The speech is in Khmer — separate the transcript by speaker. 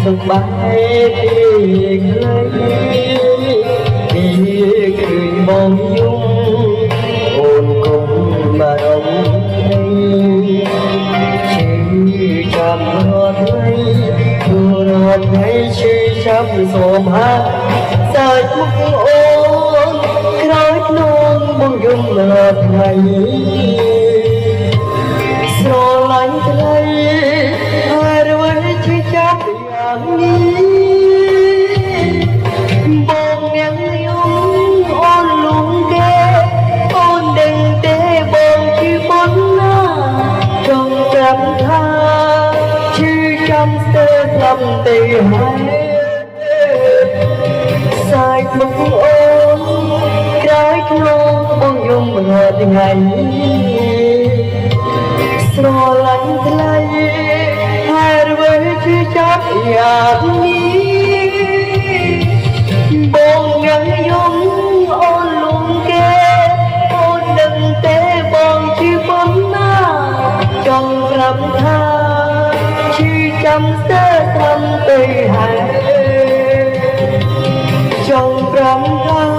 Speaker 1: សុបាយពីខ្លីពីឃើញបងយំអូនគុំបារម្ភឈឺចាំរត់ថ្ងៃទូរត់ថ្ងៃឈឺចាំសូមហាសាច់មុខអូនក្រោយខ្លួនបងយំរាល់ថ្ងៃស្រឡាញ់ថ្លៃហើយរវល់ជាចាប់យ៉ាងនេះបងអ្នកយំអូនលងទេអូនដឹងទេបងជាបុណ្យណាចង់ប្រាប់ថាឈឺចាំស្ទើរស្លាប់ទេហើយសាច់មុខអូនក្រោយខ្លួនបងយំរាល់ថ្ងៃស្រឡាញ់ថ្លៃហើយរវើជាចាប់យ៉ាងនេះបងยังយំអូនលងគេអូនដឹងទេបងជាបុណ្យណាចង់ប្រាប់ថាឈឺចាំស្ទើរស្លាប់ទៅហើយចង់ប្រាប់ថា